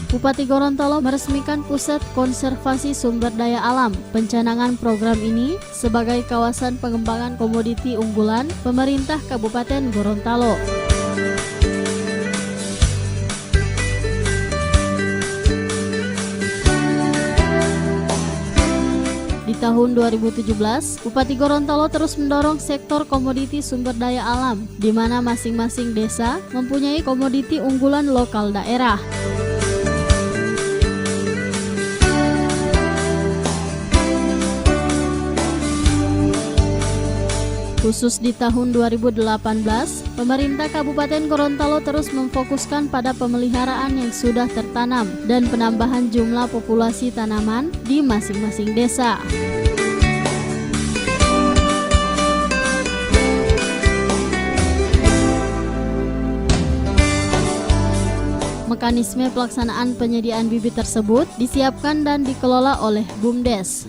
Bupati Gorontalo meresmikan Pusat Konservasi Sumber Daya Alam. Pencanangan program ini sebagai kawasan pengembangan komoditi unggulan pemerintah Kabupaten Gorontalo. Di tahun 2017, Bupati Gorontalo terus mendorong sektor komoditi sumber daya alam, di mana masing-masing desa mempunyai komoditi unggulan lokal daerah. Khusus di tahun 2018, pemerintah Kabupaten Gorontalo terus memfokuskan pada pemeliharaan yang sudah tertanam dan penambahan jumlah populasi tanaman di masing-masing desa. Mekanisme pelaksanaan penyediaan bibit tersebut disiapkan dan dikelola oleh BUMDes.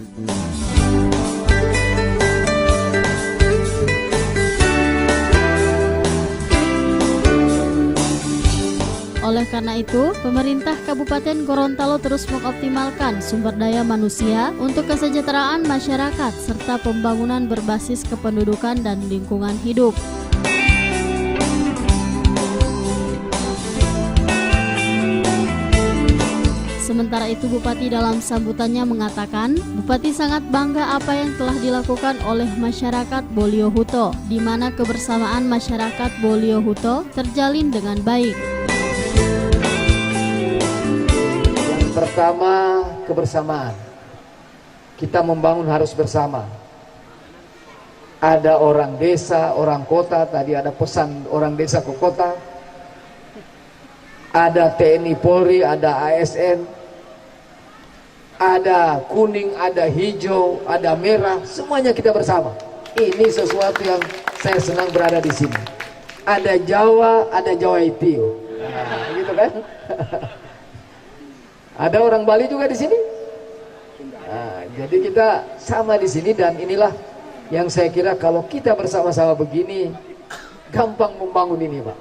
Oleh karena itu, pemerintah Kabupaten Gorontalo terus mengoptimalkan sumber daya manusia untuk kesejahteraan masyarakat serta pembangunan berbasis kependudukan dan lingkungan hidup. Sementara itu, Bupati dalam sambutannya mengatakan, Bupati sangat bangga apa yang telah dilakukan oleh masyarakat Boliohuto, di mana kebersamaan masyarakat Boliohuto terjalin dengan baik. Pertama, kebersamaan. Kita membangun harus bersama. Ada orang desa, orang kota, tadi ada pesan orang desa ke kota. Ada TNI Polri, ada ASN. Ada kuning, ada hijau, ada merah, semuanya kita bersama. Ini sesuatu yang saya senang berada di sini. Ada Jawa, ada Jawa Itio. Nah, gitu kan? Ada orang Bali juga di sini. Nah, jadi kita sama di sini dan inilah yang saya kira kalau kita bersama-sama begini gampang membangun ini, Pak.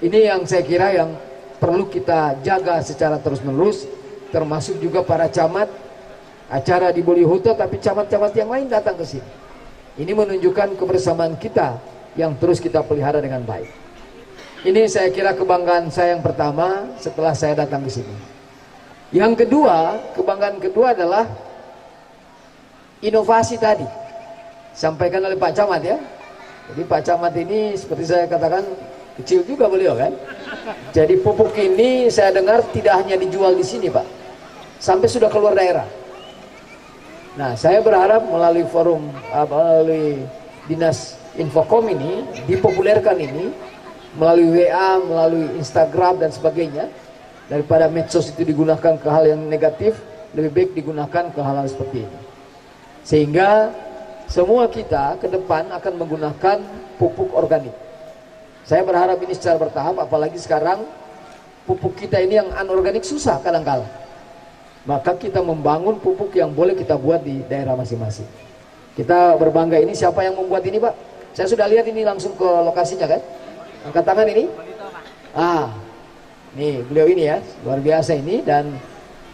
Ini yang saya kira yang perlu kita jaga secara terus-menerus, termasuk juga para camat. Acara di Boliohuto tapi camat-camat yang lain datang ke sini. Ini menunjukkan kebersamaan kita yang terus kita pelihara dengan baik. Ini saya kira kebanggaan saya yang pertama setelah saya datang ke sini. Yang kedua, kebanggaan kedua adalah inovasi tadi sampaikan oleh Pak Camat ya. Jadi Pak Camat ini seperti saya katakan kecil juga beliau kan. Jadi pupuk ini saya dengar tidak hanya dijual di sini Pak, sampai sudah keluar daerah. Nah, saya berharap melalui forum melalui Dinas Infokom ini dipopulerkan ini melalui WA, melalui Instagram dan sebagainya. Daripada medsos itu digunakan ke hal yang negatif, lebih baik digunakan ke hal-hal seperti ini. Sehingga semua kita ke depan akan menggunakan pupuk organik. Saya berharap ini secara bertahap, apalagi sekarang pupuk kita ini yang anorganik susah kadang-kala. Maka kita membangun pupuk yang boleh kita buat di daerah masing-masing. Kita berbangga ini, siapa yang membuat ini Pak? Saya sudah lihat ini langsung ke lokasinya kan? Angkat tangan ini. Nih beliau ini ya, luar biasa ini, dan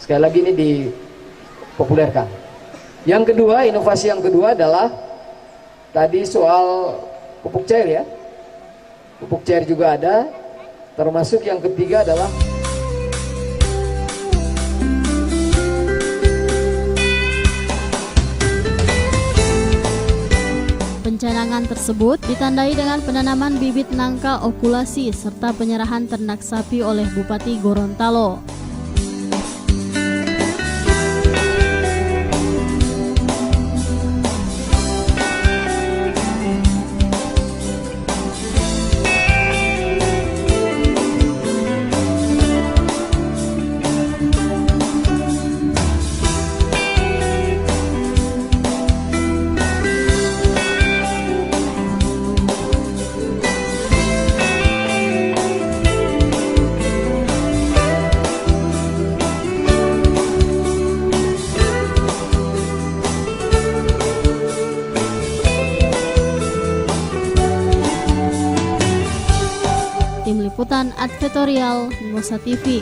sekali lagi ini dipopulerkan. Yang kedua, inovasi yang kedua adalah tadi soal pupuk cair ya. Pupuk cair juga ada, termasuk yang ketiga adalah Pencanangan tersebut ditandai dengan penanaman bibit nangka okulasi serta penyerahan ternak sapi oleh Bupati Gorontalo. Tim Liputan Advertorial Mimosa TV.